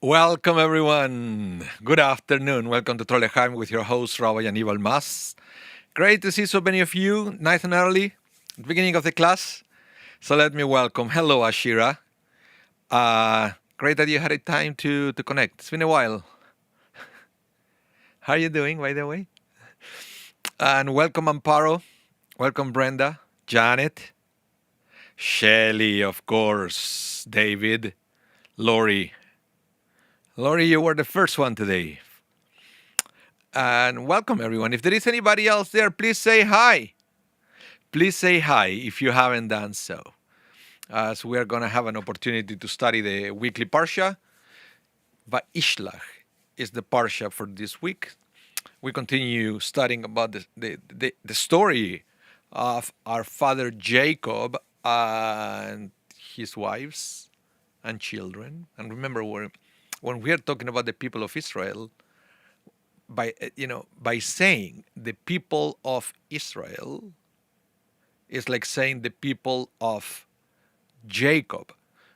Welcome, everyone. Good afternoon. Welcome to Torah with your host, Rabbi Anibal. Great to see so many of you, nice and early, beginning of the class. So let me welcome. Hello, Ashira. Great that you had a time to connect. It's been a while. How are you doing, by the way? And welcome, Amparo. Welcome, Brenda, Janet, Shelly, of course, David, Lori. Lori, you were the first one today. And welcome, everyone. If there is anybody else there, please say hi. Please say hi if you haven't done so. As we are going to have an opportunity to study the weekly Parsha. Vayishlach is the Parsha for this week. We continue studying about the story of our father Jacob and his wives and children. And remember, when we are talking about the people of Israel, by saying the people of Israel, it's like saying the people of Jacob,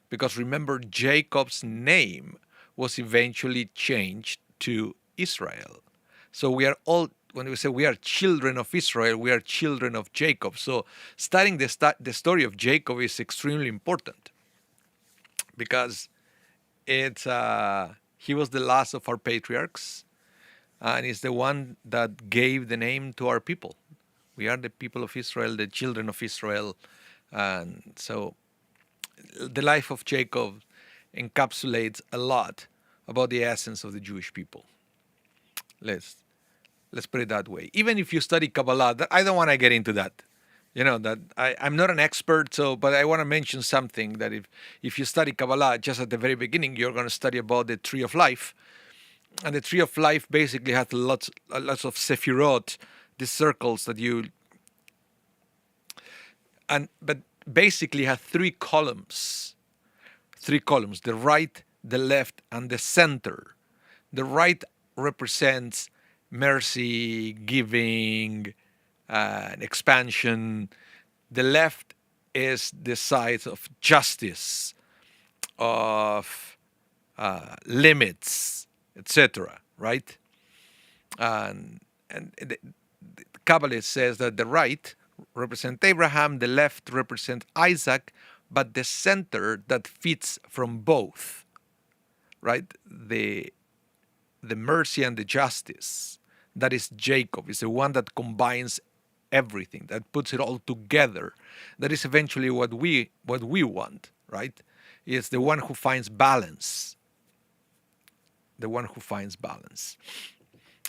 because remember, Jacob's name was eventually changed to Israel. So we are all, when we say we are children of Israel, we are children of Jacob. So studying the story of Jacob is extremely important, because it's he was the last of our patriarchs, and is the one that gave the name to our people. We are the people of Israel, the children of Israel. And so the life of Jacob encapsulates a lot about the essence of the Jewish people. Let's put it that way. Even if you study Kabbalah, I don't want to get into that. That I'm not an expert, but I want to mention something, that if you study Kabbalah, just at the very beginning, you're going to study about the tree of life. And the tree of life basically has lots of sephirot, the circles that but basically has three columns. The right, the left, and the center. The right represents mercy, giving, expansion. The left is the side of justice, of limits, etc. Right? And the Kabbalah says that the right represents Abraham, the left represents Isaac, but the center that fits from both, right? The mercy and the justice, that is Jacob, is the one that combines everything, that puts it all together. That is eventually what we want, right? It's the one who finds balance.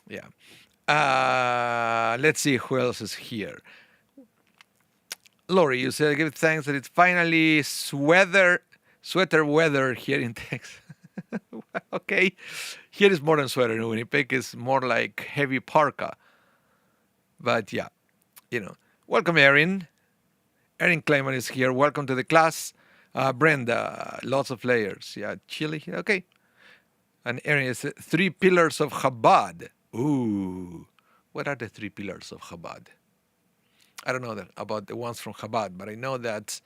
Yeah. Let's see who else is here. Lori, you said give thanks that it's finally sweater weather here in Texas. Okay. Here is more than sweater. In Winnipeg is more like heavy parka. But yeah, Welcome, Erin. Erin Kleiman is here. Welcome to the class. Brenda, lots of layers. Yeah, chilly. Okay. And Erin is 3 pillars of Chabad. Ooh. What are the 3 pillars of Chabad? I don't know about the ones from Chabad, but I know that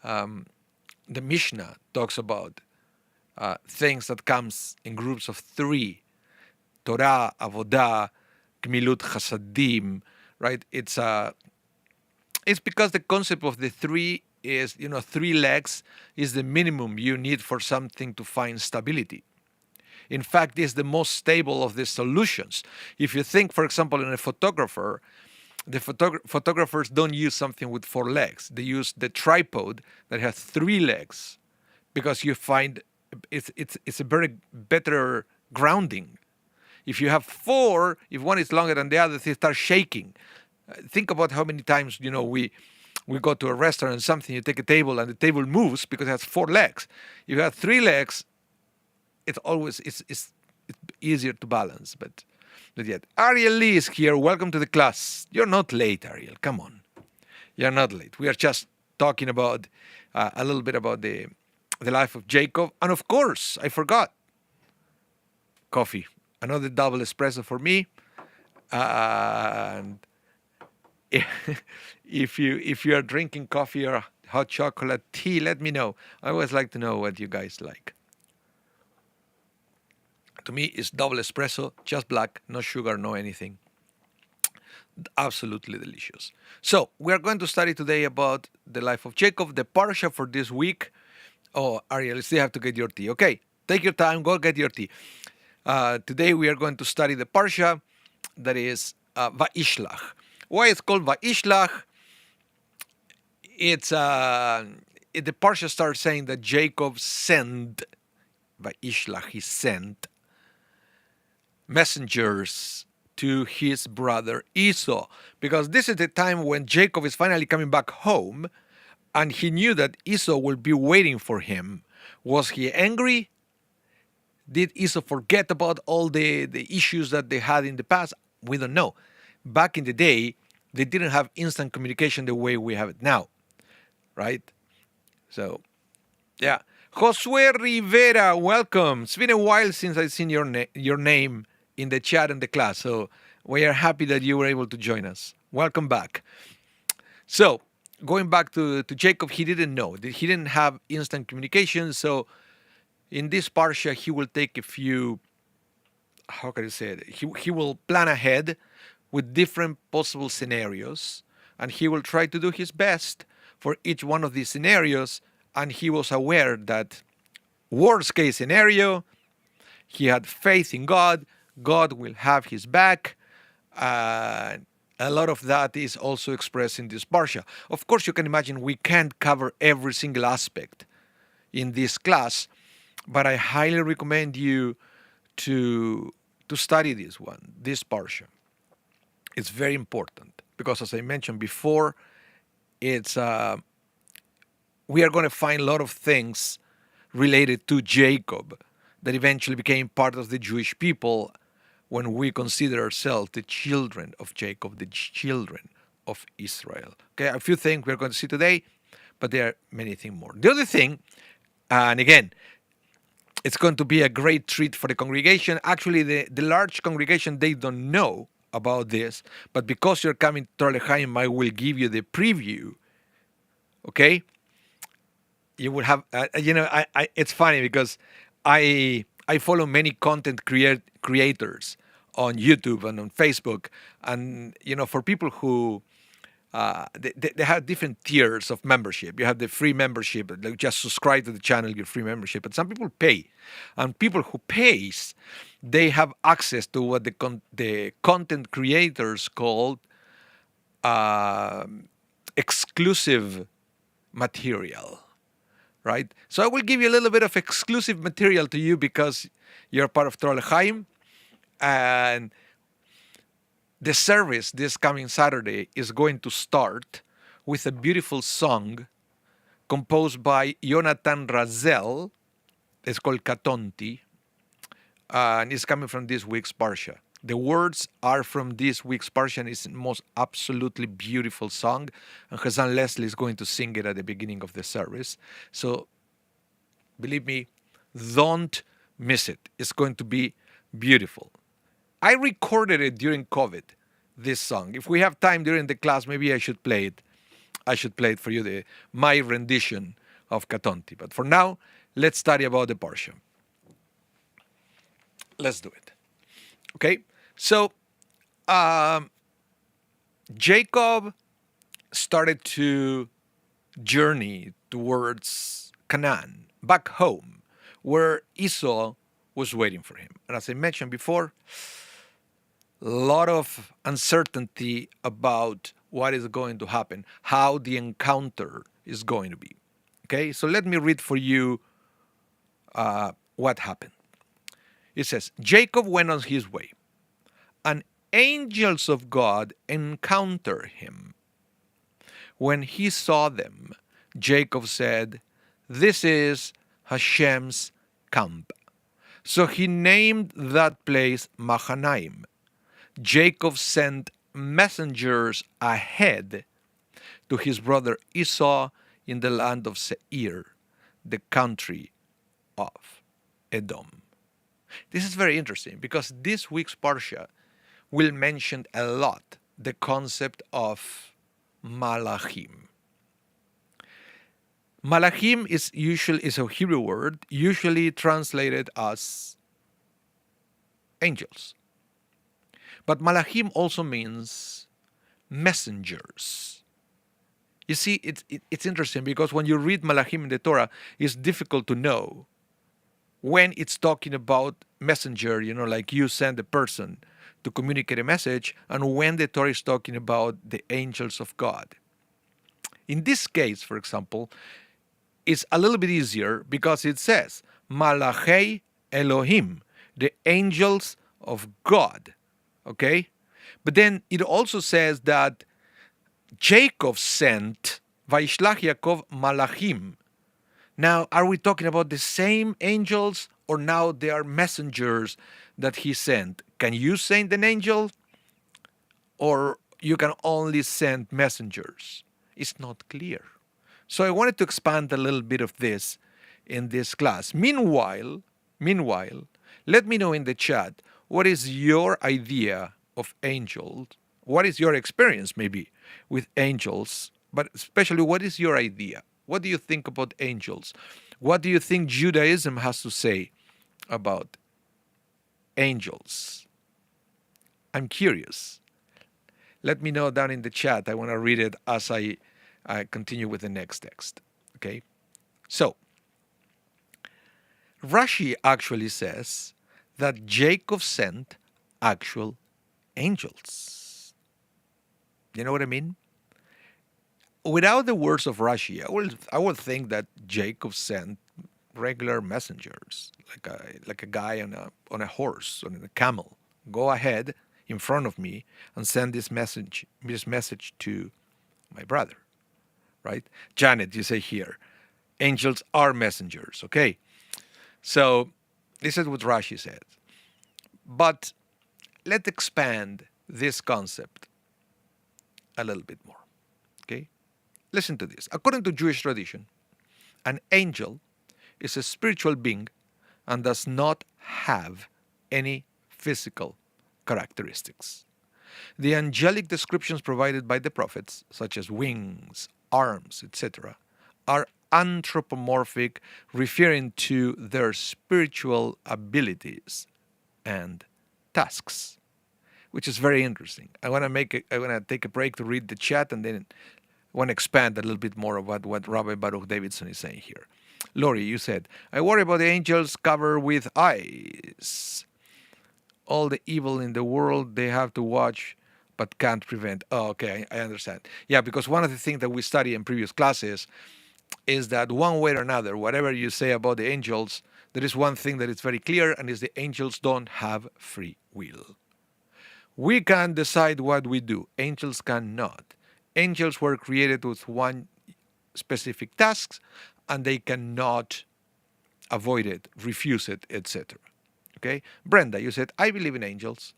the Mishnah talks about things that comes in groups of 3: Torah, Avodah, Gmilut Chasadim. Right? It's because the concept of the 3 is 3 legs is the minimum you need for something to find stability. In fact, it's the most stable of the solutions. If you think, for example, in a photographer, the photographers don't use something with 4 legs. They use the tripod that has 3 legs, because you find it's a very better grounding. If you have 4, if one is longer than the other, they start shaking. Think about how many times we go to a restaurant and something, you take a table and the table moves because it has 4 legs. If you have 3 legs, it's easier to balance, but not yet. Ariel Lee is here. Welcome to the class. You're not late, Ariel. Come on. You're not late. We are just talking about a little bit about the life of Jacob. And of course, I forgot. Coffee. Another double espresso for me. And if you are drinking coffee or hot chocolate, tea, let me know. I always like to know what you guys like. To me, it's double espresso, just black, no sugar, no anything. Absolutely delicious. So, we are going to study today about the life of Jacob, the parsha for this week. Oh, Ariel, you still have to get your tea. Okay, take your time, go get your tea. Today we are going to study the parsha that is Vayishlach. Why it's called Vayishlach? The parsha starts saying that Jacob sent, Vayishlach, he sent messengers to his brother Esau, because this is the time when Jacob is finally coming back home, and he knew that Esau will be waiting for him. Was he angry? Did Esau forget about all the issues that they had in the past? We don't know. Back in the day, they didn't have instant communication the way we have it now, right? So, yeah. Josue Rivera, welcome. It's been a while since I've seen your name in the chat and the class, so we are happy that you were able to join us. Welcome back. So, going back to Jacob, he didn't know. He didn't have instant communication, so in this parsha, he will take a few, how can I say it? He will plan ahead with different possible scenarios, and he will try to do his best for each one of these scenarios, and he was aware that worst case scenario, he had faith in God, God will have his back. A lot of that is also expressed in this parsha. Of course, you can imagine we can't cover every single aspect in this class, but I highly recommend you to study this parsha. It's very important because, as I mentioned before, it's we are going to find a lot of things related to Jacob that eventually became part of the Jewish people when we consider ourselves the children of Jacob, the children of Israel. Okay, a few things we're going to see today, but there are many things more. The other thing, and again, it's going to be a great treat for the congregation. Actually, the large congregation, they don't know about this, but because you're coming to Torah L'chaim, I will give you the preview. Okay? You will have, it's funny because I follow many content creators on YouTube and on Facebook, and for people who they have different tiers of membership. You have the free membership, like just subscribe to the channel, get free membership. But some people pay, and people who pays, they have access to what the content creators call exclusive material. Right? So I will give you a little bit of exclusive material to you because you're part of Torah L'chaim. And the service this coming Saturday is going to start with a beautiful song composed by Jonathan Razel. It's called Katonti. And it's coming from this week's Parsha. The words are from this week's Parsha, and it's the most absolutely beautiful song. And Chazan Leslie is going to sing it at the beginning of the service. So, believe me, don't miss it. It's going to be beautiful. I recorded it during COVID, this song. If we have time during the class, maybe I should play it. I should play it for you, my rendition of Katonti. But for now, let's study about the Parsha. Let's do it. Okay? So, Jacob started to journey towards Canaan, back home, where Esau was waiting for him. And as I mentioned before, a lot of uncertainty about what is going to happen, how the encounter is going to be. Okay, so let me read for you what happened. It says, Jacob went on his way, and angels of God encountered him. When he saw them, Jacob said, "This is Hashem's camp." So he named that place Mahanaim. Jacob sent messengers ahead to his brother Esau in the land of Seir, the country of Edom. This is very interesting because this week's Parsha will mention a lot the concept of Malachim. Malachim is a Hebrew word, usually translated as angels. But malachim also means messengers. You see, it's interesting because when you read malachim in the Torah, it's difficult to know when it's talking about messenger, like you send a person to communicate a message, and when the Torah is talking about the angels of God. In this case, for example, it's a little bit easier because it says, Malachei Elohim, the angels of God. Okay? But then it also says that Jacob sent, Vayishlach Yaakov Malachim. Now, are we talking about the same angels, or now they are messengers that he sent? Can you send an angel, or you can only send messengers? It's not clear. So I wanted to expand a little bit of this in this class. Meanwhile, let me know in the chat, what is your idea of angels? What is your experience maybe with angels? But especially, what is your idea? What do you think about angels? What do you think Judaism has to say about angels? I'm curious. Let me know down in the chat. I want to read it as I continue with the next text. Okay? So, Rashi actually says that Jacob sent actual angels. You know what I mean? Without the words of Rashi, I would think that Jacob sent regular messengers, like a guy on a horse, on a camel. Go ahead in front of me and send this message to my brother, right? Janet, you say here, angels are messengers, okay? So this is what Rashi says. But let's expand this concept a little bit more, okay? Listen to this. According to Jewish tradition, an angel is a spiritual being and does not have any physical characteristics. The angelic descriptions provided by the prophets, such as wings, arms, etc., are anthropomorphic, referring to their spiritual abilities and tasks, which is very interesting. I want to take a break to read the chat, and then I want to expand a little bit more about what Rabbi Baruch Davidson is saying here. Lori, you said, I worry about the angels covered with eyes. All the evil in the world they have to watch but can't prevent. Oh, okay, I understand. Yeah, because one of the things that we study in previous classes is that one way or another, whatever you say about the angels, there is one thing that is very clear, and is the angels don't have free will. We can decide what we do. Angels cannot. Angels were created with one specific task, and they cannot avoid it, refuse it, etc. Okay? Brenda, you said, I believe in angels.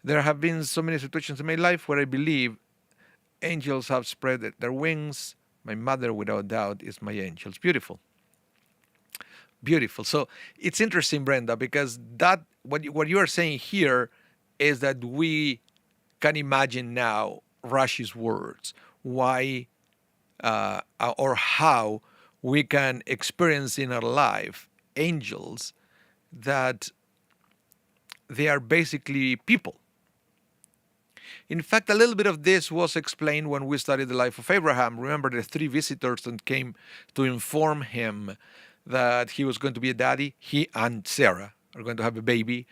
There have been so many situations in my life where I believe angels have spread their wings. My mother, without doubt, is my angels. Beautiful. Beautiful. So it's interesting, Brenda, because that what you are saying here is that we can imagine now Rashi's words, why or how we can experience in our life angels that they are basically people. In fact, a little bit of this was explained when we studied the life of Abraham. Remember the 3 visitors that came to inform him that he was going to be a daddy? He and Sarah are going to have a baby.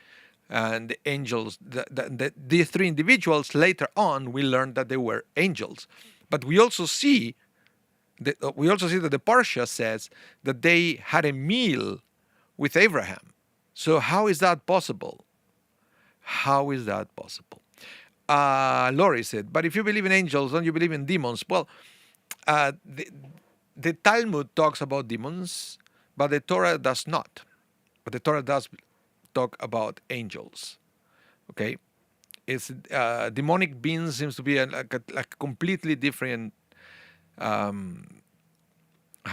And the angels, these 3 individuals, later on, we learned that they were angels. But we also see that the Parsha says that they had a meal with Abraham. So how is that possible? How is that possible? Lori said, but if you believe in angels, don't you believe in demons? Well, the Talmud talks about demons, but the Torah does not. But the Torah does talk about angels. Okay? It's demonic beings seems to be like a completely different, how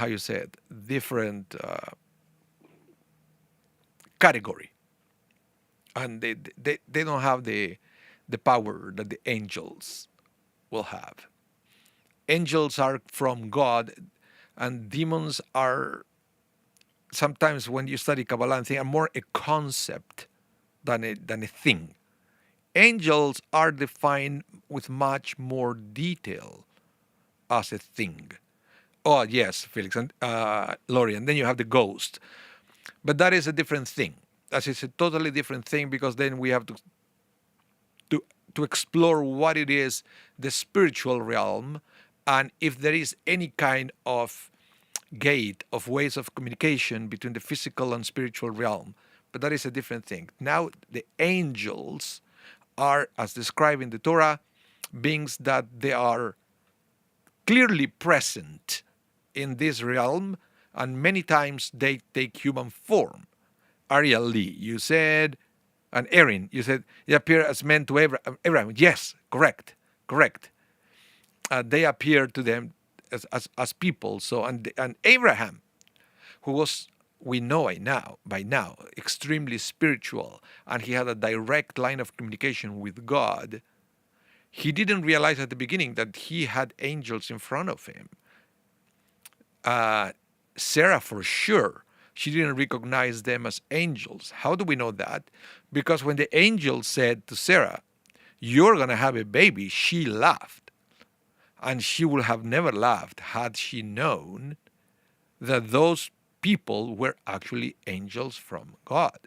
you say it, different category. And they don't have the power that the angels will have. Angels are from God, and demons are sometimes, when you study Kabbalah, and think, are more a concept than a thing. Angels are defined with much more detail as a thing. Oh, yes, Felix and Lori, and then you have the ghost. But that is a different thing. That is a totally different thing, because then we have to, to explore what it is, the spiritual realm, and if there is any kind of gate of ways of communication between the physical and spiritual realm. But that is a different thing. Now, the angels are, as described in the Torah, beings that they are clearly present in this realm, and many times they take human form. Ariel Lee, you said, and Erin, you said, they appear as men to Abraham. Yes, correct. They appear to them as people. So, and Abraham, who was, we know by now, extremely spiritual, and he had a direct line of communication with God, he didn't realize at the beginning that he had angels in front of him. Sarah, for sure, she didn't recognize them as angels. How do we know that? Because when the angel said to Sarah, "You're going to have a baby," she laughed. And she would have never laughed had she known that those people were actually angels from God.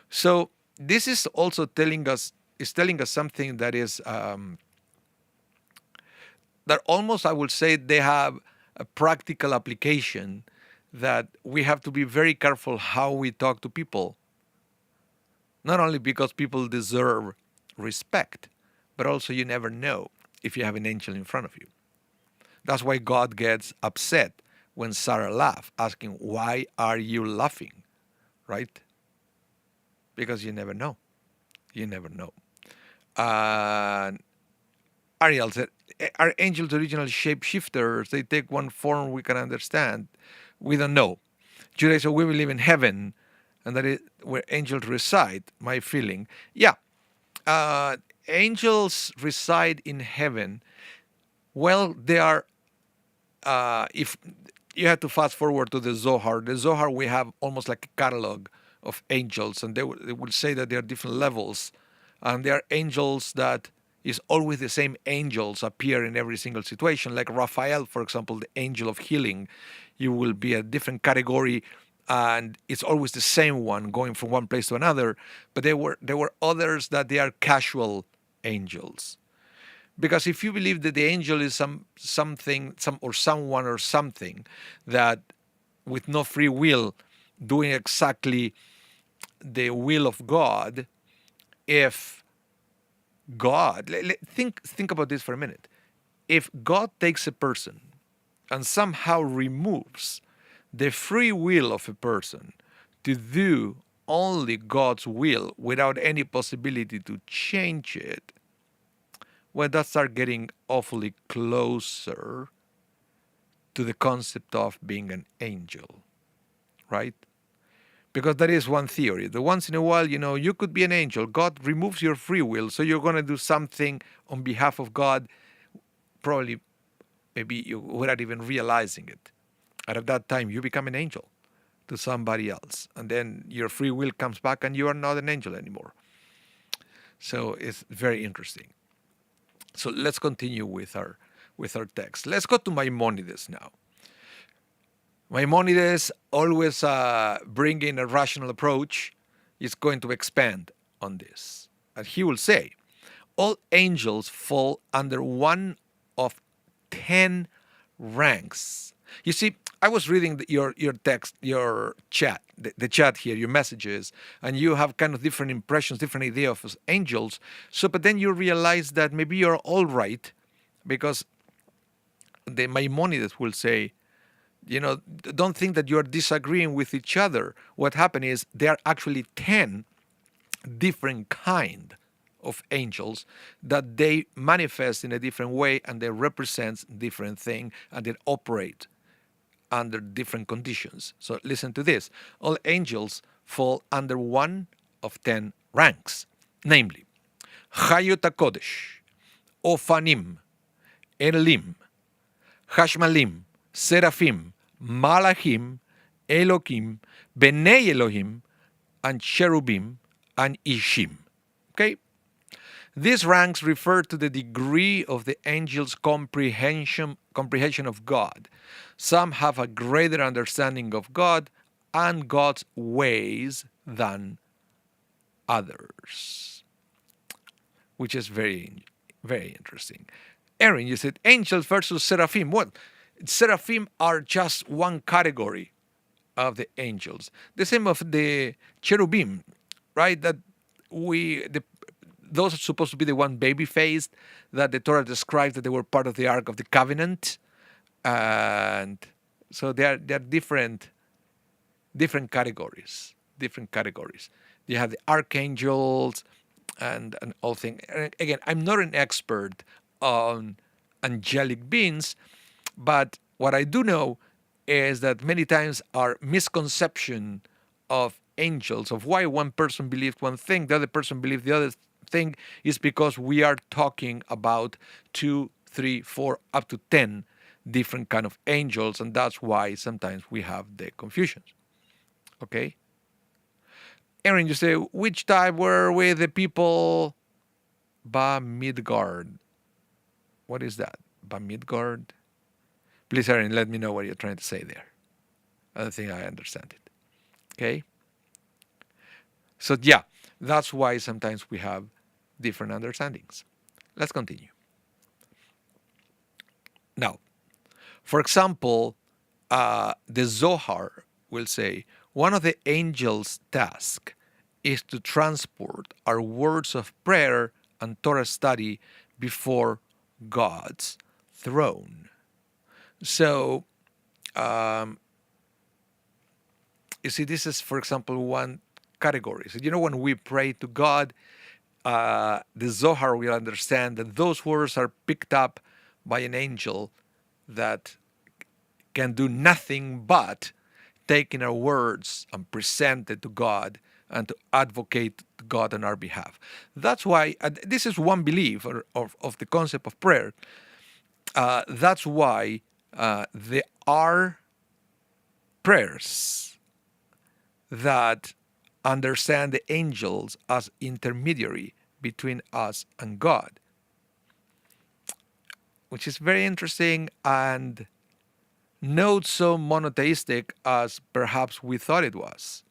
So this is also telling us something that is that almost, I would say, they have a practical application, that we have to be very careful how we talk to people. Not only because people deserve respect, but also you never know if you have an angel in front of you. That's why God gets upset when Sarah laughed, asking, "Why are you laughing?" Right? Because you never know. You never know. Ariel said, "Are angels original shapeshifters? They take one form we can understand. We don't know." Judah said, "We believe in heaven, and that is where angels reside." My feeling. Yeah. Angels reside in heaven. Well, they are, if you have to fast forward to the Zohar, we have almost like a catalog of angels, and they will say that there are different levels, and there are angels that is always the same angels appear in every single situation. Like Raphael, for example, the angel of healing, you will be a different category, and it's always the same one going from one place to another. But there were others that they are casual angels. Because if you believe that the angel is something that with no free will doing exactly the will of God, if God, think about this for a minute. If God takes a person and somehow removes the free will of a person to do only God's will without any possibility to change it, well, that starts getting awfully closer to the concept of being an angel, right? Because that is one theory. The once in a while, you could be an angel. God removes your free will, so you're going to do something on behalf of God, probably, maybe you without even realizing it. And at that time, you become an angel to somebody else. And then your free will comes back and you are not an angel anymore. So it's very interesting. So let's continue with our text. Let's go to Maimonides now. Maimonides, always bringing a rational approach, is going to expand on this. And he will say, all angels fall under one of 10 ranks. You see, I was reading your text, your chat, the chat here, your messages, and you have kind of different impressions, different idea of angels. So, but then you realize that maybe you're all right, because the Maimonides will say, don't think that you're disagreeing with each other. What happened is there are actually 10 different kind of angels that they manifest in a different way, and they represent different things, and they operate under different conditions. So listen to this. All angels fall under one of 10 ranks, namely Chayot HaKodesh, Ofanim, Elim, Hashmalim, Seraphim, Malachim, Elohim, Bnei Elohim, and Cherubim, and Ishim. Okay? These ranks refer to the degree of the angel's comprehension of God. Some have a greater understanding of God and God's ways than others, which is very, very interesting. Aaron, you said angels versus seraphim. Well, seraphim are just one category of the angels. The same of the cherubim, right? Those are supposed to be the one baby-faced that the Torah describes that they were part of the Ark of the Covenant, and so they're different categories. Different categories. You have the archangels and all things. Again, I'm not an expert on angelic beings, but what I do know is that many times our misconception of angels, of why one person believed one thing, the other person believed the other thing, is because we are talking about 2, 3, 4, up to 10 different kind of angels, and that's why sometimes we have the confusions. Okay? Aaron, you say, which type were with the people Bamidgard? What is that? Bamidgard? Please, Aaron, let me know what you're trying to say there. I don't think I understand it. Okay? So, yeah, that's why sometimes we have different understandings. Let's continue. Now, for example, the Zohar will say, one of the angel's tasks is to transport our words of prayer and Torah study before God's throne. So, you see, this is, for example, one category. So, when we pray to God, the Zohar will understand that those words are picked up by an angel that can do nothing but taking our words and present it to God and to advocate to God on our behalf. That's why, this is one belief of the concept of prayer. That's why there are prayers that understand the angels as intermediary between us and God, which is very interesting and not so monotheistic as perhaps we thought it was,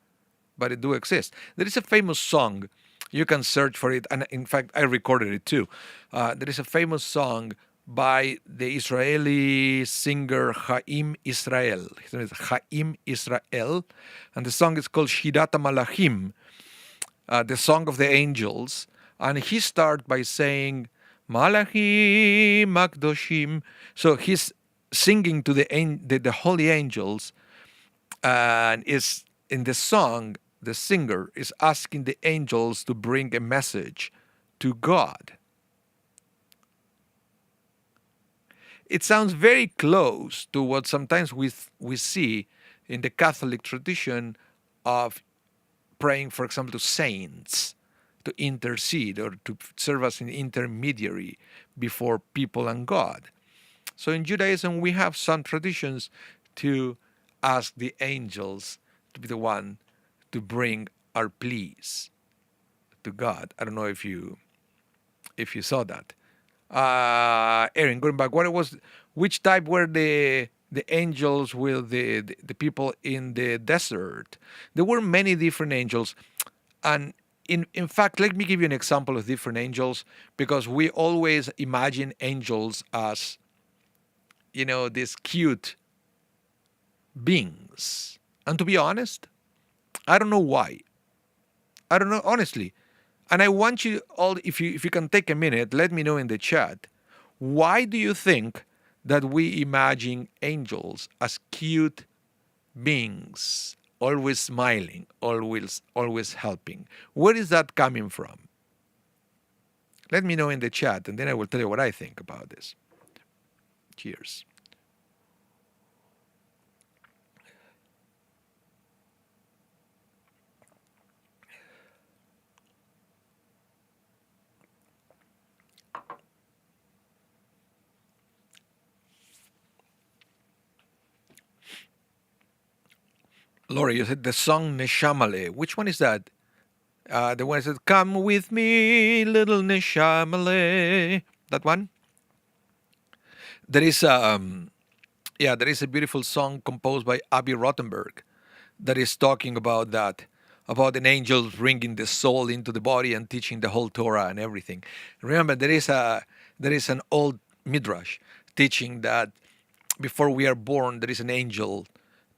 but it do exist. There is a famous song, you can search for it, and in fact I recorded it too. There is a famous song by the Israeli singer Chaim Israel. His name is Chaim Israel, and the song is called Shirat HaMalachim, the Song of the Angels, and he starts by saying, Malachim Akdoshim. So he's singing to the holy angels, and is in the song, the singer is asking the angels to bring a message to God. It sounds very close to what sometimes we see in the Catholic tradition of praying, for example, to saints to intercede or to serve as an intermediary before people and God. So in Judaism, we have some traditions to ask the angels to be the one to bring our pleas to God. I don't know if you saw that. Aaron, going back, which type were the angels with the people in the desert? There were many different angels, and in fact, let me give you an example of different angels, because we always imagine angels as, these cute beings. And to be honest, I don't know why. I don't know, honestly. And I want you all, if you can take a minute, let me know in the chat, why do you think that we imagine angels as cute beings, always smiling, always helping? Where is that coming from? Let me know in the chat, and then I will tell you what I think about this. Cheers. Lori, you said the song Neshamale. Which one is that? The one that says, "Come with me, little neshamale." That one. There is there is a beautiful song composed by Abby Rottenberg that is talking about that, about an angel bringing the soul into the body and teaching the whole Torah and everything. Remember, there is an old midrash teaching that before we are born, there is an angel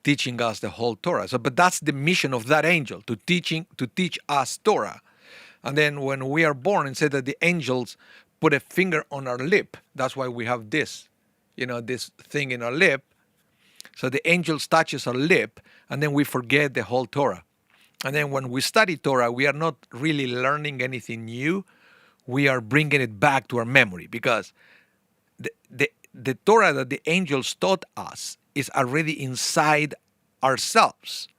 teaching us the whole Torah. So, but that's the mission of that angel, to teach us Torah. And then when we are born, and said that the angels put a finger on our lip. That's why we have this, this thing in our lip. So the angels touches our lip, and then we forget the whole Torah. And then when we study Torah, we are not really learning anything new. We are bringing it back to our memory, because the Torah that the angels taught us is already inside ourselves,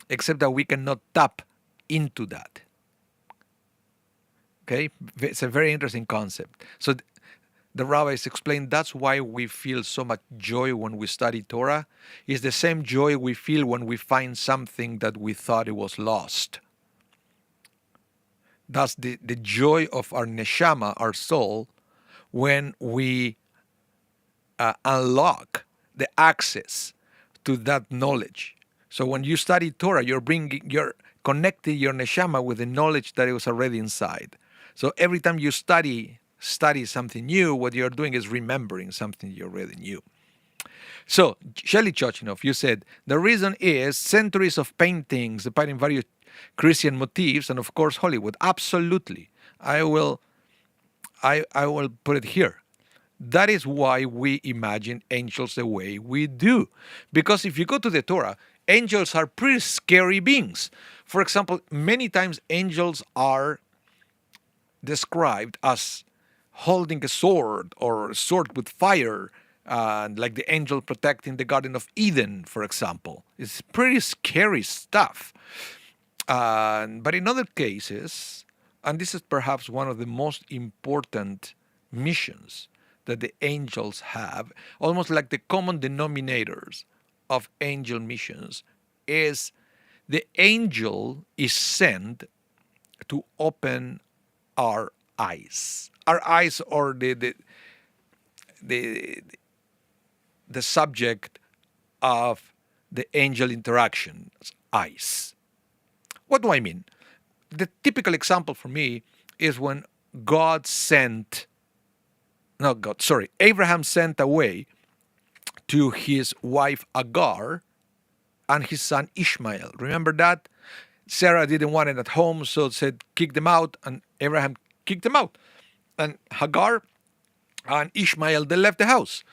except that we cannot tap into that. Okay, it's a very interesting concept. So the rabbis explained that's why we feel so much joy when we study Torah. It's the same joy we feel when we find something that we thought it was lost. That's the joy of our neshama, our soul, when we unlock the access to that knowledge. So when you study Torah, you're connecting your neshama with the knowledge that it was already inside. So every time you study something new, what you're doing is remembering something you already knew. So, Shelley Chochinov, you said, the reason is centuries of paintings depicting various Christian motifs and, of course, Hollywood. Absolutely. I will put it here. That is why we imagine angels the way we do. Because if you go to the Torah, angels are pretty scary beings. For example, many times angels are described as holding a sword, or a sword with fire, like the angel protecting the Garden of Eden, for example. It's pretty scary stuff. But in other cases, and this is perhaps one of the most important missions that the angels have, almost like the common denominators of angel missions, is the angel is sent to open our eyes. Our eyes are the subject of the angel interaction, eyes. What do I mean? The typical example for me is when Abraham sent away to his wife Agar and his son Ishmael. Remember that? Sarah didn't want it at home, so said, kick them out, and Abraham kicked them out. And Hagar and Ishmael, they left the house.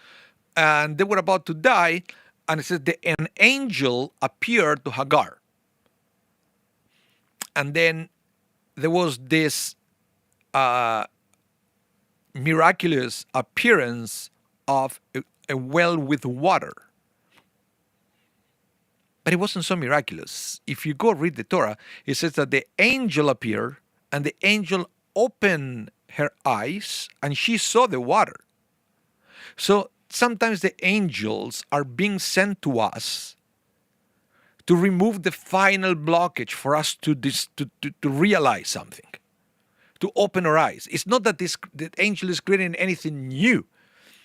And they were about to die, and it said an angel appeared to Hagar. And then there was this miraculous appearance of a well with water. But it wasn't so miraculous. If you go read the Torah, it says that the angel appeared, and the angel opened her eyes, and she saw the water. So sometimes the angels are being sent to us to remove the final blockage for us to realize something, to open our eyes. It's not that the angel is creating anything new.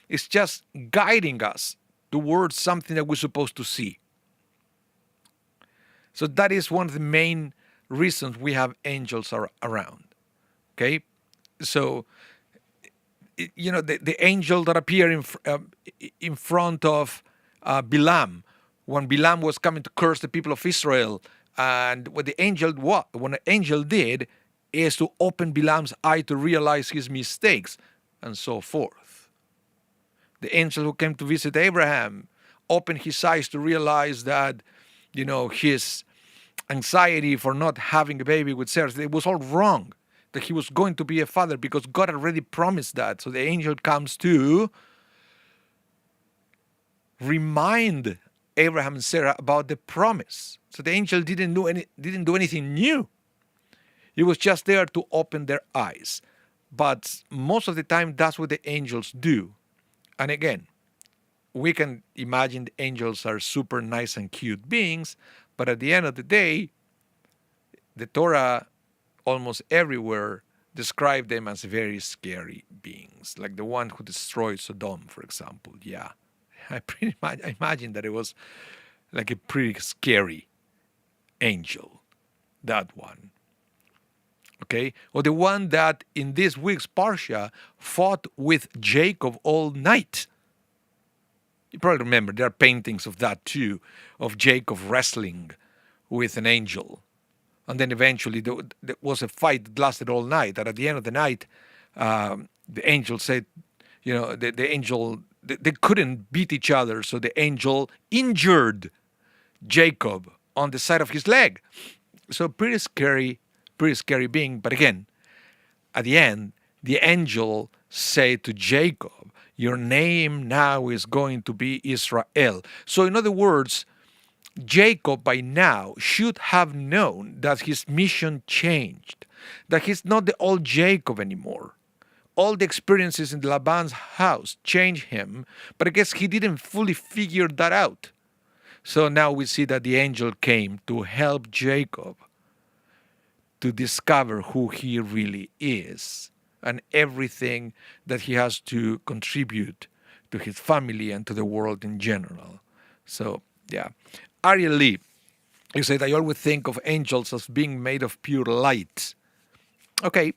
It's just guiding us towards something that we're supposed to see. So that is one of the main reasons we have angels around. Okay? So, the angel that appeared in front of Bilam, when Bilam was coming to curse the people of Israel, and what the angel did is to open Bilam's eye to realize his mistakes, and so forth. The angel who came to visit Abraham opened his eyes to realize that, his anxiety for not having a baby with Sarah, it was all wrong, that he was going to be a father because God already promised that. So the angel comes to remind Abraham and Sarah about the promise. So the angel didn't do anything new. He was just there to open their eyes. But most of the time, that's what the angels do. And again, we can imagine the angels are super nice and cute beings, but at the end of the day, the Torah almost everywhere describe them as very scary beings, like the one who destroyed Sodom, for example. Yeah, I imagine that it was like a pretty scary angel, that one. Okay, or the one that in this week's parsha fought with Jacob all night. You probably remember there are paintings of that too, of Jacob wrestling with an angel. And then eventually there was a fight that lasted all night. And at the end of the night, the angel said, the angel, they couldn't beat each other. So the angel injured Jacob on the side of his leg. So pretty scary being. But again, at the end, the angel said to Jacob, your name now is going to be Israel. So in other words, Jacob by now should have known that his mission changed, that he's not the old Jacob anymore. All the experiences in Laban's house changed him, but I guess he didn't fully figure that out. So now we see that the angel came to help Jacob to discover who he really is and everything that he has to contribute to his family and to the world in general. So, yeah. Ariel Lee, you said, I always think of angels as being made of pure light. Okay.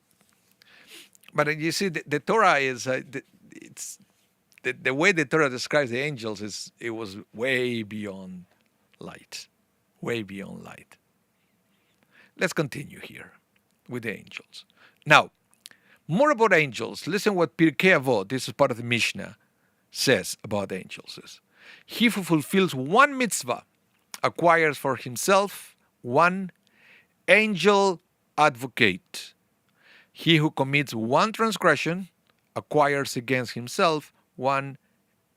But you see, the Torah is, the way the Torah describes the angels it was way beyond light. Way beyond light. Let's continue here with the angels. Now, more about angels. Listen what Pirkei Avot, this is part of the Mishnah, says about angels. He who fulfills one mitzvah acquires for himself one angel advocate. He who commits one transgression acquires against himself one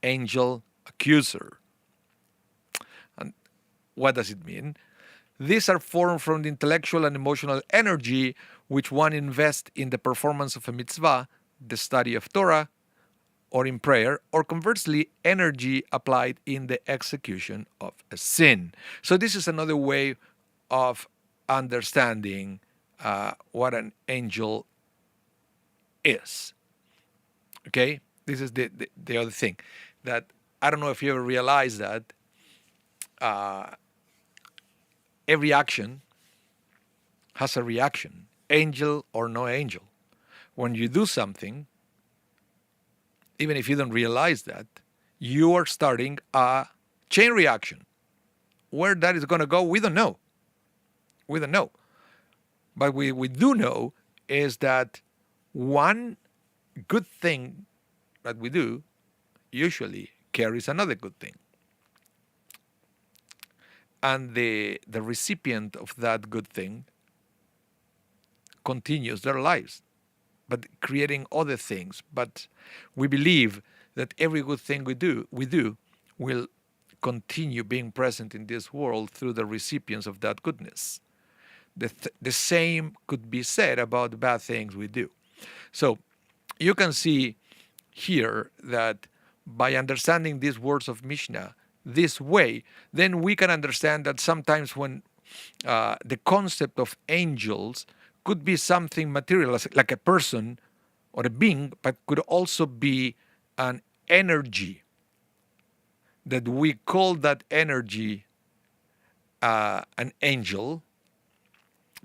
angel accuser. And what does it mean? These are formed from the intellectual and emotional energy which one invests in the performance of a mitzvah, the study of Torah, or in prayer, or conversely, energy applied in the execution of a sin. So this is another way of understanding what an angel is. Okay? This is the other thing. That I don't know if you ever realized that every action has a reaction, angel or no angel. When you do something, even if you don't realize that, you are starting a chain reaction. Where that is going to go, we don't know. We don't know. But we do know is that one good thing that we do usually carries another good thing. And the recipient of that good thing continues their lives, but creating other things. But we believe that every good thing we do will continue being present in this world through the recipients of that goodness. The same could be said about the bad things we do. So you can see here that by understanding these words of Mishnah this way, then we can understand that sometimes when the concept of angels could be something material, like a person or a being, but could also be an energy, that we call that energy an angel,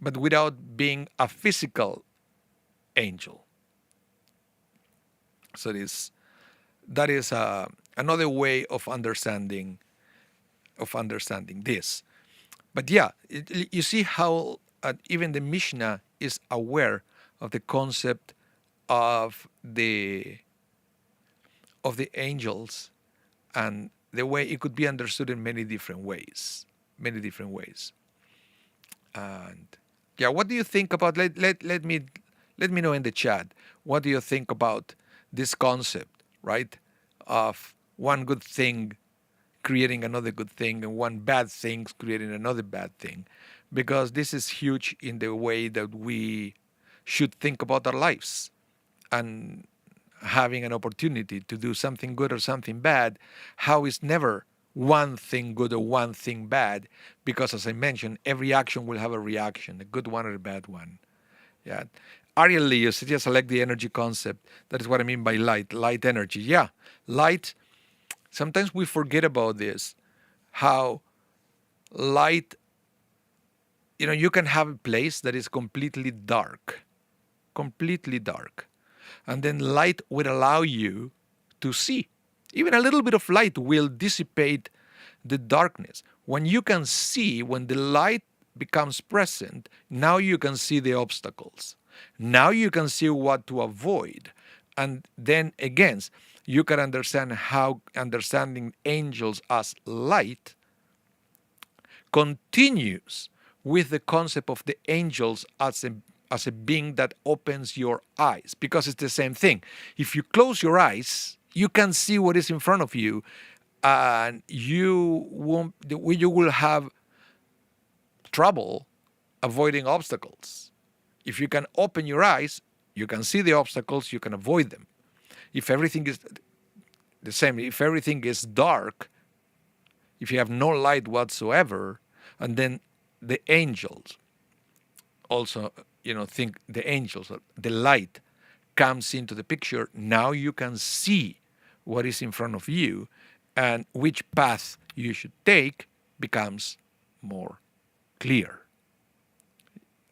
but without being a physical angel. So that is another way of understanding this. But yeah, you see how even the Mishnah is aware of the concept of the angels and the way it could be understood in many different ways. And yeah, what do you think about? Let me know in the chat. What do you think about this concept, right, of one good thing creating another good thing and one bad thing creating another bad thing? Because this is huge in the way that we should think about our lives, and having an opportunity to do something good or something bad, how is never one thing good or one thing bad, because as I mentioned, every action will have a reaction, a good one or a bad one. Yeah. Ariel Lee, you suggest select the energy concept. That is what I mean by light energy. Yeah, light. Sometimes we forget about this, how light, you can have a place that is completely dark. And then light will allow you to see. Even a little bit of light will dissipate the darkness. When you can see, when the light becomes present, now you can see the obstacles. Now you can see what to avoid. And then again, you can understand how understanding angels as light continues with the concept of the angels as a being that opens your eyes, because it's the same thing. If you close your eyes, you can see what is in front of you, and you will have trouble avoiding obstacles. If you can open your eyes, you can see the obstacles, you can avoid them. If everything is the same, if everything is dark, if you have no light whatsoever, and then the angels also, think the angels, the light comes into the picture, now you can see what is in front of you, and which path you should take becomes more clear.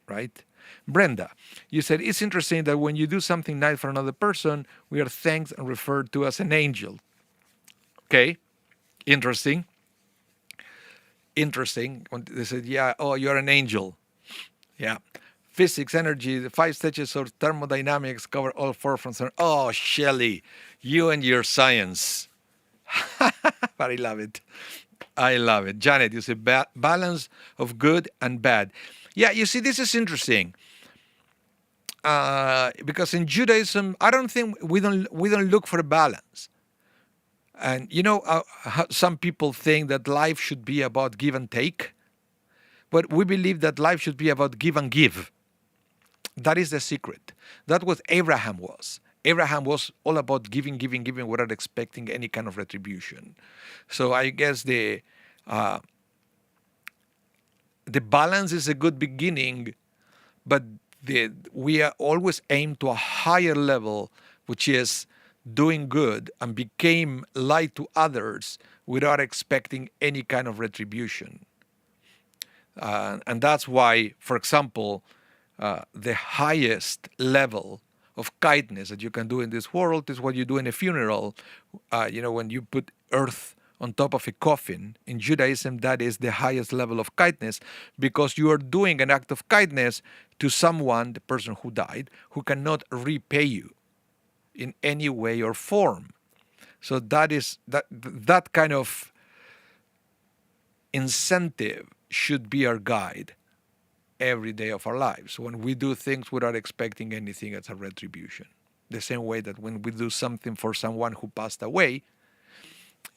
Right? Brenda, you said, it's interesting that when you do something nice for another person, we are thanked and referred to as an angel. Okay, interesting. When they said, yeah, oh, you're an angel. Yeah. Physics, energy, the 5 stages of thermodynamics cover all 4 fronts. Oh, Shelley, you and your science. But I love it. Janet, you say balance of good and bad. Yeah, you see, this is interesting. Because in Judaism, I don't think we don't look for a balance. And some people think that life should be about give and take, but we believe that life should be about give and give. That is the secret. That's what Abraham was. Abraham was all about giving without expecting any kind of retribution. So I guess the balance is a good beginning, but we are always aimed to a higher level, which is doing good and became light to others without expecting any kind of retribution. And that's why, for example, the highest level of kindness that you can do in this world is what you do in a funeral. When you put earth on top of a coffin. In Judaism, that is the highest level of kindness, because you are doing an act of kindness to someone, the person who died, who cannot repay you in any way or form. So that kind of incentive should be our guide every day of our lives, when we do things without expecting anything as a retribution. The same way that when we do something for someone who passed away,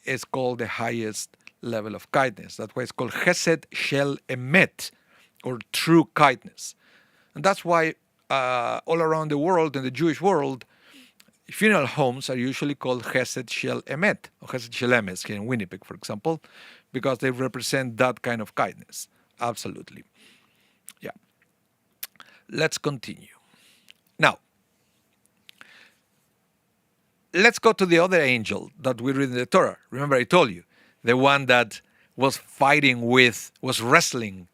it's called the highest level of kindness. That's why it's called Chesed Shel Emet, or true kindness. And that's why all around the world, in the Jewish world, funeral homes are usually called Chesed Shel Emet, or Chesed Shel Emes, here in Winnipeg, for example, because they represent that kind of kindness. Absolutely. Yeah. Let's continue. Now, let's go to the other angel that we read in the Torah. Remember, I told you, the one that was wrestling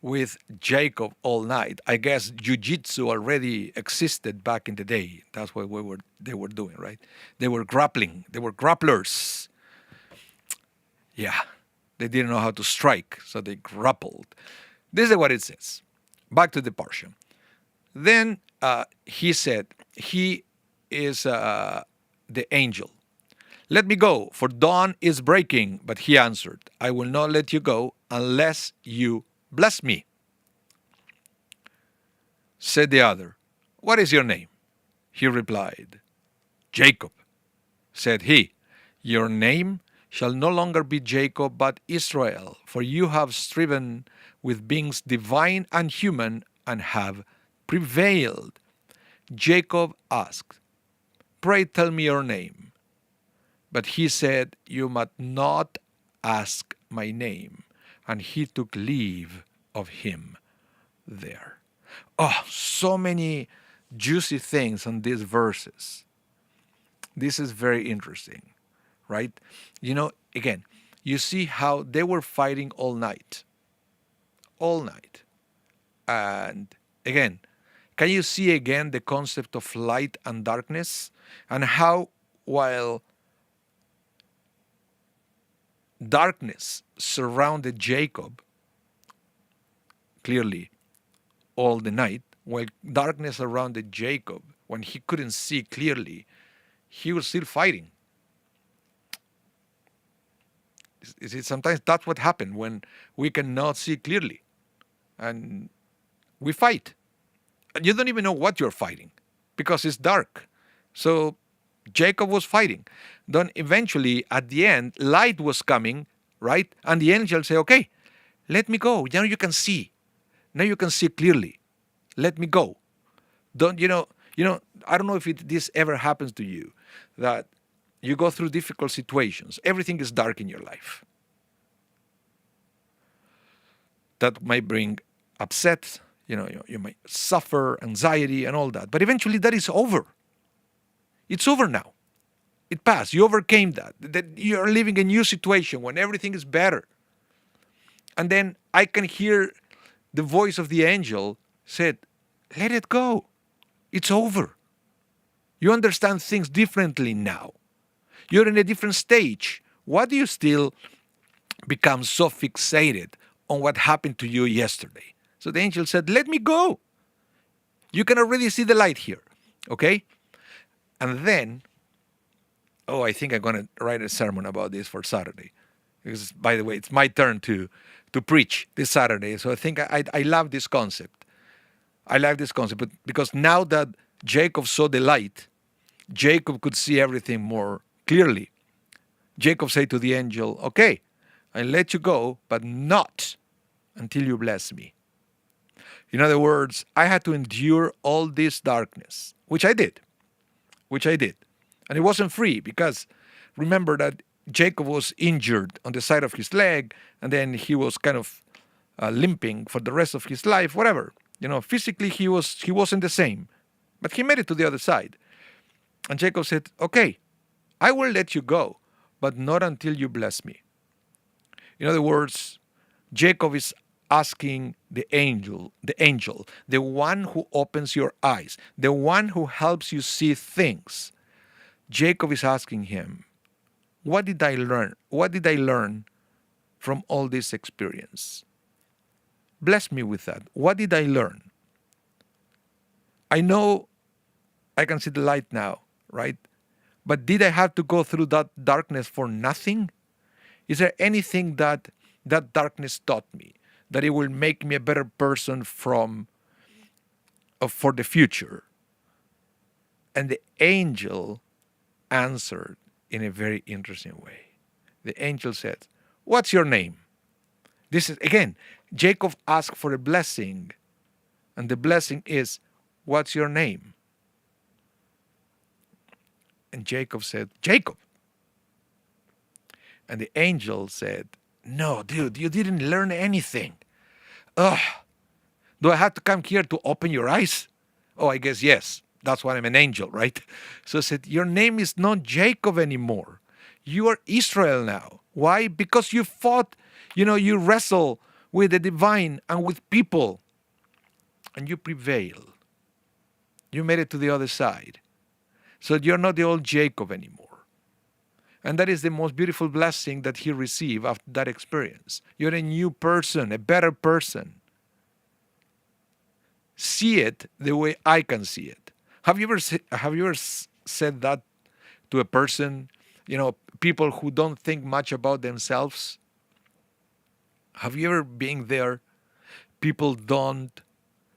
with Jacob all night. I guess jiu-jitsu already existed back in the day. That's what they were doing, right? They were grappling. They were grapplers. Yeah, they didn't know how to strike, so they grappled. This is what it says. Back to the Parsha. Then he said, he is the angel. Let me go, for dawn is breaking. But he answered, I will not let you go unless you bless me. Said the other, what is your name? He replied, Jacob. Said he, your name shall no longer be Jacob, but Israel, for you have striven with beings divine and human and have prevailed. Jacob asked, pray tell me your name. But he said, you must not ask my name, and he took leave of him there. Oh, so many juicy things on these verses. This is very interesting, right? Again, you see how they were fighting all night. All night. And again, can you see again the concept of light and darkness? And how, while darkness surrounded Jacob, clearly, all the night, while darkness surrounded Jacob, when he couldn't see clearly, he was still fighting. You see, sometimes that's what happens when we cannot see clearly. And we fight. And you don't even know what you're fighting because it's dark. So Jacob was fighting. Then eventually, at the end, light was coming, right? And the angel said, okay, let me go. Now you can see. Now you can see clearly. Let me go. Don't, I don't know if this ever happens to you, that you go through difficult situations. Everything is dark in your life. That might bring upset, you might suffer anxiety and all that. But eventually that is over. It's over now. It passed. You overcame that. That you're living a new situation when everything is better. And then I can hear the voice of the angel said, let it go. It's over. You understand things differently now. You're in a different stage. Why do you still become so fixated on what happened to you yesterday? So the angel said, let me go. You can already see the light here. Okay? And then, I think I'm going to write a sermon about this for Saturday. Because, by the way, it's my turn to preach this Saturday. So I think I love this concept. I love this concept. But because now that Jacob saw the light, Jacob could see everything more clearly. Jacob said to the angel, okay, I'll let you go, but not until you bless me. In other words, I had to endure all this darkness, which I did. And it wasn't free because remember that Jacob was injured on the side of his leg, and then he was kind of limping for the rest of his life, whatever. Physically he wasn't the same, but he made it to the other side. And Jacob said, okay, I will let you go, but not until you bless me. In other words, Jacob is asking the angel, the one who opens your eyes, the one who helps you see things. Jacob is asking him, what did I learn? What did I learn from all this experience? Bless me with that. What did I learn? I know I can see the light now, right? But did I have to go through that darkness for nothing? Is there anything that darkness taught me, that it will make me a better person for the future? And the angel answered in a very interesting way. The angel said, what's your name? This is, again, Jacob asked for a blessing. And the blessing is, what's your name? And Jacob said, Jacob. And the angel said, no, dude, you didn't learn anything. Ugh. Do I have to come here to open your eyes? Oh, I guess yes. That's why I'm an angel, right? So I said, your name is not Jacob anymore. You are Israel now. Why? Because you fought, you wrestle with the divine and with people. And you prevail. You made it to the other side. So you're not the old Jacob anymore. And that is the most beautiful blessing that he received after that experience. You're a new person, a better person. See it the way I can see it. Have you ever said that to a person? People who don't think much about themselves. Have you ever been there? People don't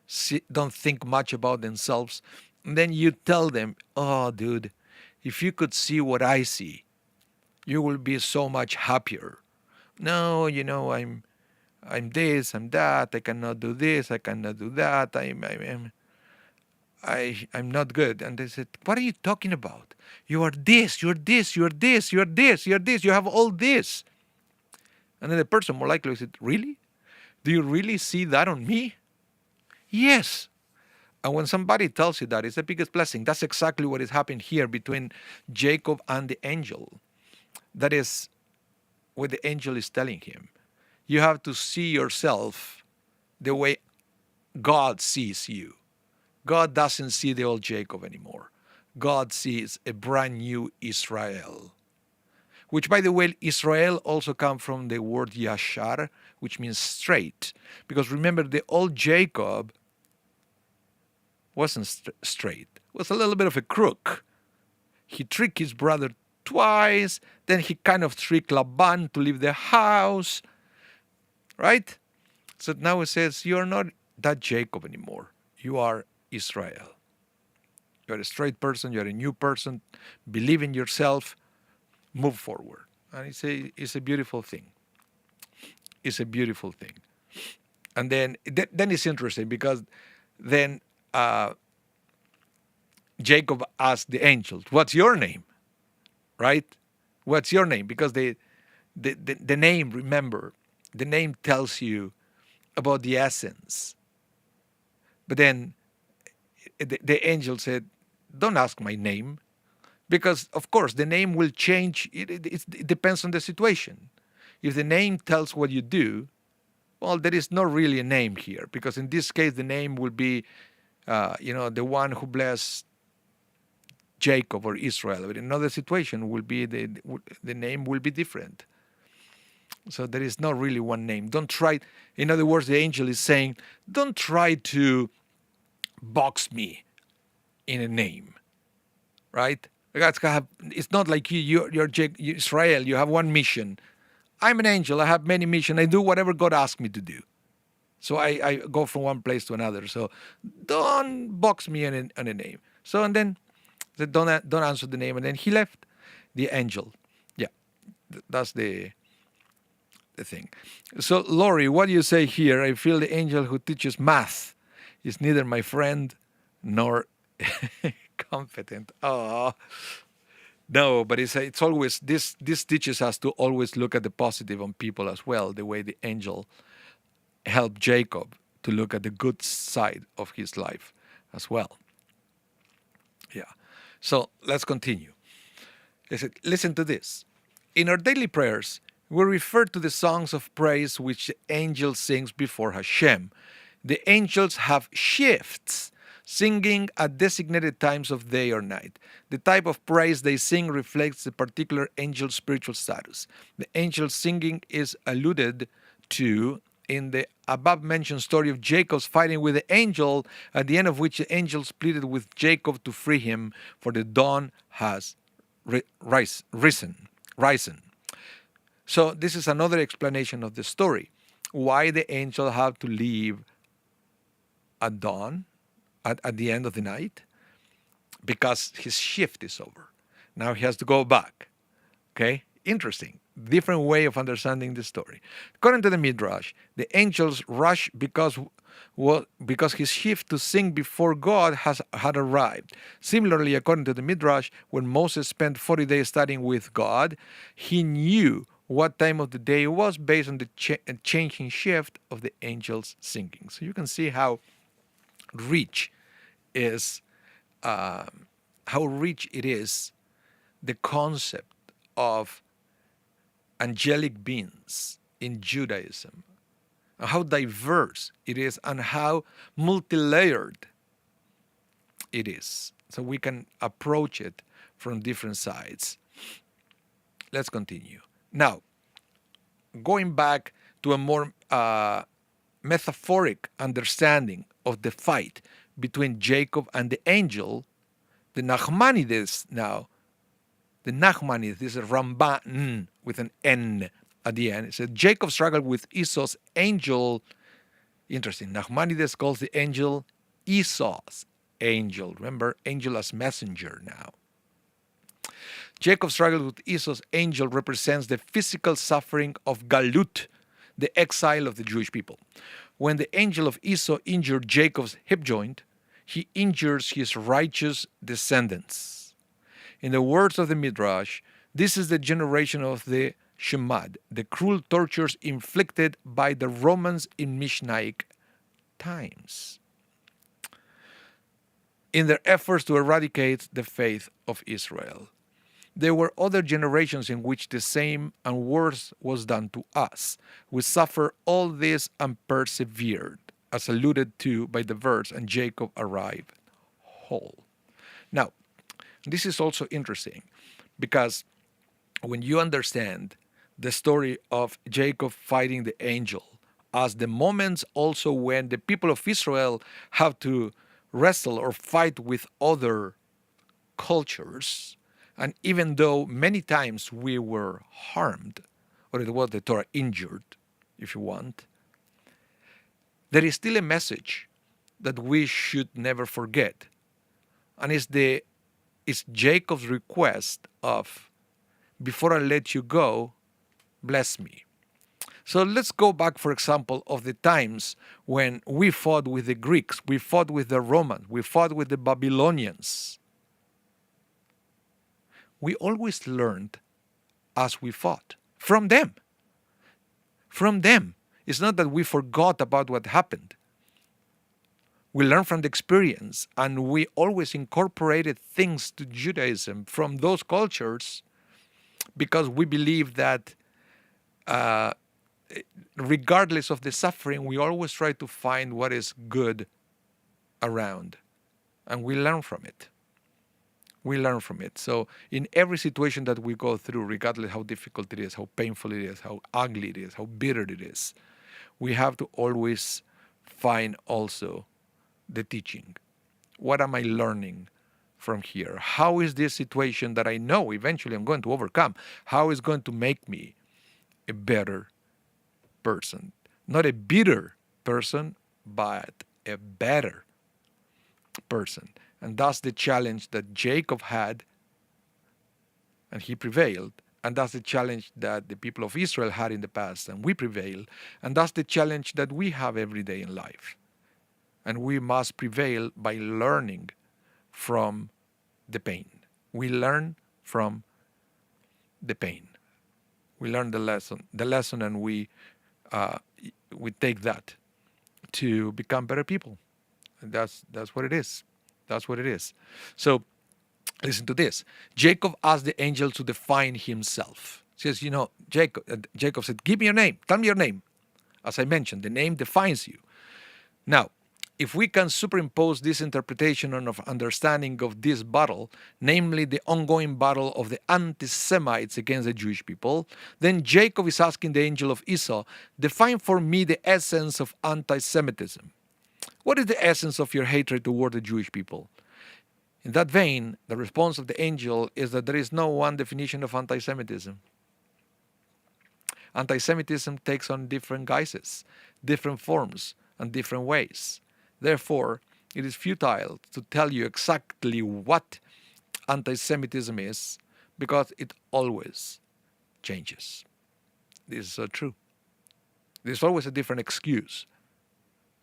think much about themselves. And then you tell them, oh, dude, if you could see what I see, you will be so much happier. No, I'm this, I'm that, I cannot do this, I cannot do that, I'm not good. And they said, what are you talking about? You are this, you're this, you're this, you're this, you're this, you have all this. And then the person more likely said, really? Do you really see that on me? Yes. And when somebody tells you that, it's the biggest blessing. That's exactly what is happening here between Jacob and the angel. That is what the angel is telling him. You have to see yourself the way God sees you. God doesn't see the old Jacob anymore. God sees a brand new Israel. Which, by the way, Israel also comes from the word yashar, which means straight. Because remember, the old Jacob wasn't straight. Was a little bit of a crook. He tricked his brother twice. Then he kind of tricked Laban to leave the house. Right? So now it says, you're not that Jacob anymore. You are Israel. You're a straight person. You're a new person. Believe in yourself. Move forward. And it's a beautiful thing. It's a beautiful thing. And then it's interesting because then Jacob asked the angel, what's your name? Right? What's your name? Because the name, remember, the name tells you about the essence. But then the angel said, don't ask my name. Because, of course, the name will change. It depends on the situation. If the name tells what you do, well, there is not really a name here. Because in this case, the name will be, the one who blessed Jacob or Israel. But in another situation, will be the name will be different. So there is not really one name. Don't try. In other words, the angel is saying, don't try to box me in a name. Right? It's not like you're Israel, you have one mission. I'm an angel, I have many missions. I do whatever God asks me to do. So I go from one place to another. So don't box me in a name. So and then don't answer the name. And then he left the angel. Yeah, that's the thing. So Lori, what do you say here? I feel the angel who teaches math is neither my friend nor competent. Oh, no, but it's always this teaches us to always look at the positive on people as well, the way the angel helped Jacob to look at the good side of his life as well. Yeah. So let's continue. Listen to this. In our daily prayers, we refer to the songs of praise which the angel sings before Hashem. The angels have shifts, singing at designated times of day or night. The type of praise they sing reflects the particular angel's spiritual status. The angel singing is alluded to in the above-mentioned story of Jacob's fighting with the angel, at the end of which the angels pleaded with Jacob to free him, for the dawn has risen. So this is another explanation of the story. Why the angel had to leave at dawn, at the end of the night? Because his shift is over. Now he has to go back. Okay? Interesting. Different way of understanding the story. According to the Midrash, the angels rush because his shift to sing before God had arrived. Similarly, according to the Midrash, when Moses spent 40 days studying with God, he knew what time of the day it was based on the changing shift of the angels singing. So you can see how rich it is, the concept of angelic beings in Judaism, and how diverse it is and how multi-layered it is. So we can approach it from different sides. Let's continue. Now, going back to a more metaphoric understanding of the fight between Jacob and the angel, the Nachmanides now, this is Ramban with an N at the end. It says Jacob struggled with Esau's angel. Interesting. Nachmanides calls the angel Esau's angel. Remember, angel as messenger now. Jacob's struggle with Esau's angel represents the physical suffering of Galut, the exile of the Jewish people. When the angel of Esau injured Jacob's hip joint, he injures his righteous descendants. In the words of the Midrash, this is the generation of the Shemad, the cruel tortures inflicted by the Romans in Mishnaic times in their efforts to eradicate the faith of Israel. There were other generations in which the same and worse was done to us. We suffered all this and persevered, as alluded to by the verse, and Jacob arrived whole. Now, this is also interesting because when you understand the story of Jacob fighting the angel, as the moments also when the people of Israel have to wrestle or fight with other cultures, and even though many times we were harmed, or it was the Torah injured, if you want, there is still a message that we should never forget. And it's Jacob's request of, before I let you go, bless me. So let's go back, for example, of the times when we fought with the Greeks, we fought with the Romans, we fought with the Babylonians. We always learned as we fought from them. From them. It's not that we forgot about what happened. We learned from the experience, and we always incorporated things to Judaism from those cultures because we believe that regardless of the suffering, we always try to find what is good around, and we learn from it. We learn from it. So in every situation that we go through, regardless how difficult it is, how painful it is, how ugly it is, how bitter it is, we have to always find also the teaching. What am I learning from here? How is this situation that I know eventually I'm going to overcome, how is going to make me a better person? Not a bitter person, but a better person. And that's the challenge that Jacob had, and he prevailed. And that's the challenge that the people of Israel had in the past, and we prevailed. And that's the challenge that we have every day in life. And we must prevail by learning from the pain. We learn from the pain. We learn the lesson, and we take that to become better people. And that's what it is. That's what it is. So listen to this. Jacob asked the angel to define himself. He says, Jacob said, give me your name. Tell me your name. As I mentioned, the name defines you. Now, if we can superimpose this interpretation of understanding of this battle, namely the ongoing battle of the anti-Semites against the Jewish people, then Jacob is asking the angel of Esau, define for me the essence of anti-Semitism. What is the essence of your hatred toward the Jewish people? In that vein, the response of the angel is that there is no one definition of anti-Semitism. Anti-Semitism takes on different guises, different forms, and different ways. Therefore, it is futile to tell you exactly what anti-Semitism is, because it always changes. This is so true. There's always a different excuse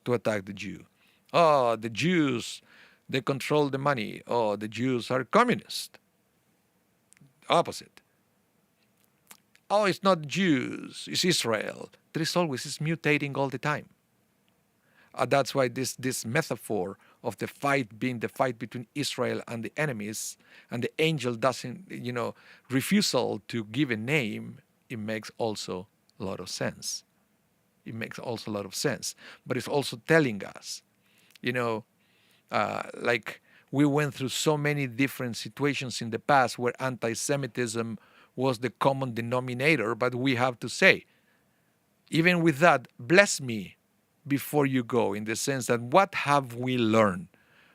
to attack the Jew. Oh, the Jews, they control the money. Oh, the Jews are communist. Opposite. Oh, it's not Jews, it's Israel. It's mutating all the time. That's why this metaphor of the fight being the fight between Israel and the enemies, and the angel doesn't, refusal to give a name, it makes also a lot of sense. It makes also a lot of sense. But it's also telling us, like we went through so many different situations in the past where anti-Semitism was the common denominator, but we have to say, even with that, bless me before you go, in the sense that what have we learned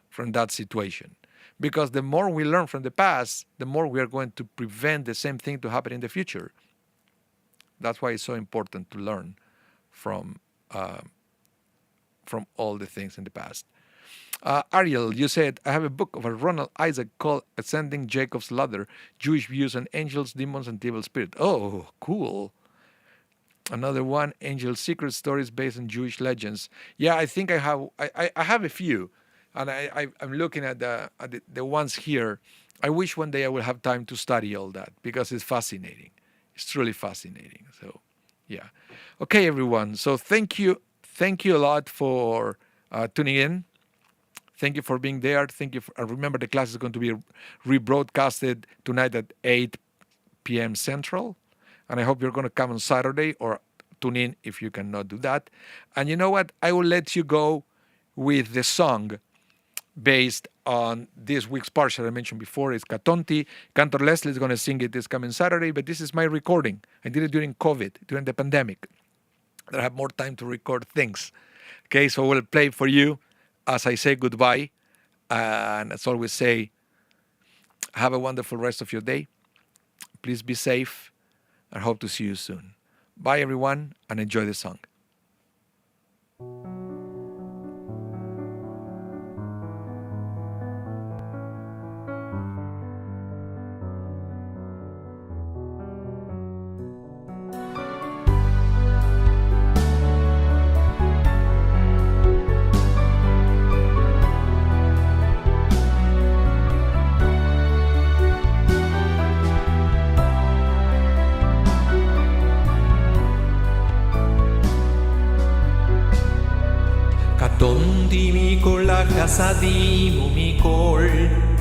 from that situation? Because the more we learn from the past, the more we are going to prevent the same thing to happen in the future. That's why it's so important to learn from all the things in the past. Ariel, you said, I have a book of a Ronald Isaac called Ascending Jacob's Ladder, Jewish Views on Angels, Demons, and Evil Spirit. Oh, cool. Another one, Angel Secret Stories based on Jewish legends. Yeah, I think I have a few, and I'm looking at the ones here. I wish one day I will have time to study all that, because it's fascinating. It's truly fascinating. So, yeah. Okay, everyone. So thank you a lot for tuning in. Thank you for being there. Thank you. Remember, the class is going to be rebroadcasted tonight at 8 p.m. Central. And I hope you're going to come on Saturday or tune in if you cannot do that. And you know what? I will let you go with the song based on this week's parsha I mentioned before. It's Katonti. Cantor Leslie is going to sing it this coming Saturday, but this is my recording. I did it during COVID, during the pandemic. I have more time to record things. Okay, so we'll play for you as I say goodbye. And as always say, have a wonderful rest of your day. Please be safe. I hope to see you soon. Bye, everyone, and enjoy the song. קטונתי מכל החסדים ומכל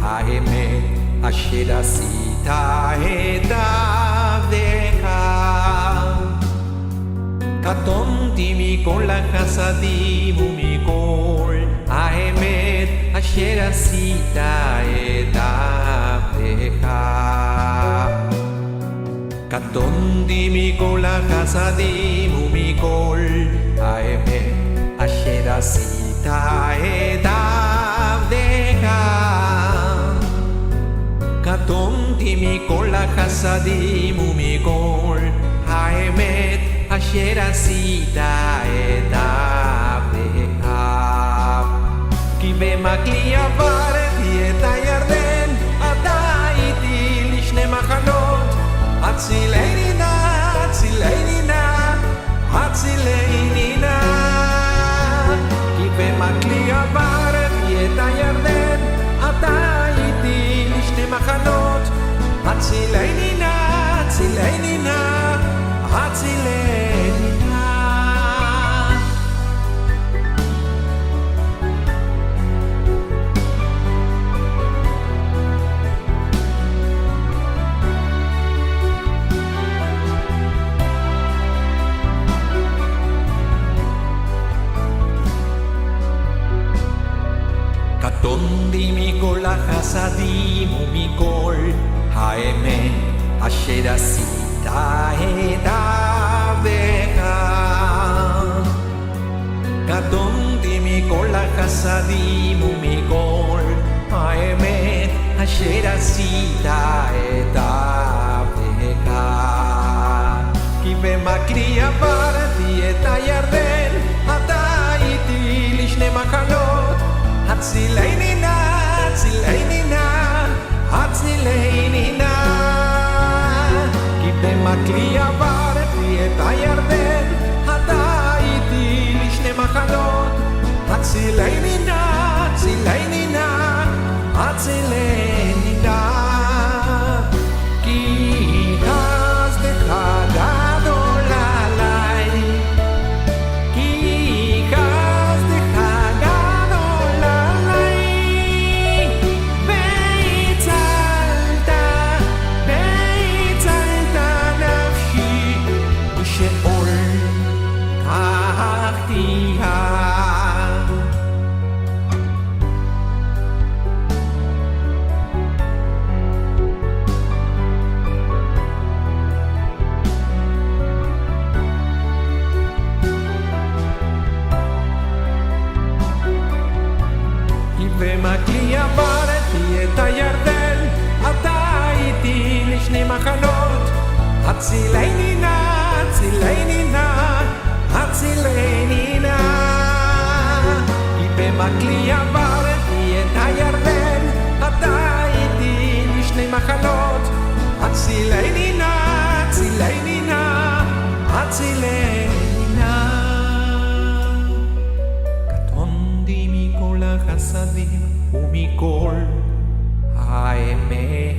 האמת אשר עשית את עבדך. קטונתי מכל החסדים ומכל האמת אשר עשית את עבדך. קטונתי מכל החסדים ומכל האמת אשר עשית את עבדך. קטונתי מכל החסדים ומכל האמת אשר עשית את עבדך. כי במקלי עברתי את הירדן, אתה איתי לשני מחנות. הצילני נא, הצילני נא, הצילני נא. במקלי עברתי את הירדן, אתה איתי לשני מחנות. הצילני נא, הצילני נא, הצילני נא. קטונתי מכל החסדים ומכל האמת אשר עשית את עבדך. קטונתי מכל החסדים ומכל האמת אשר עשית את עבדך. כי במקלי עברתי את הירדן, אתה איתי לשני מחנות. הצילני נא, הצילני נא, הצילני נא. כי במקלי עברתי את הירדן, אתה איתי לשני מחנות. הצילני נא, הצילני נא, הצילני נא. כי חסדך גדול עליי, כי חסדך במקלי עברתי את הירדן, אתה איתי לשני מחנות. הצילני נא, הצילני נא, הצילני נא. כי במקלי עברתי את הירדן, אתה איתי לשני מחנות. הצילני נא, הצילני נא, הצילני נא. קטונתי מכל החסדים ומכל האמת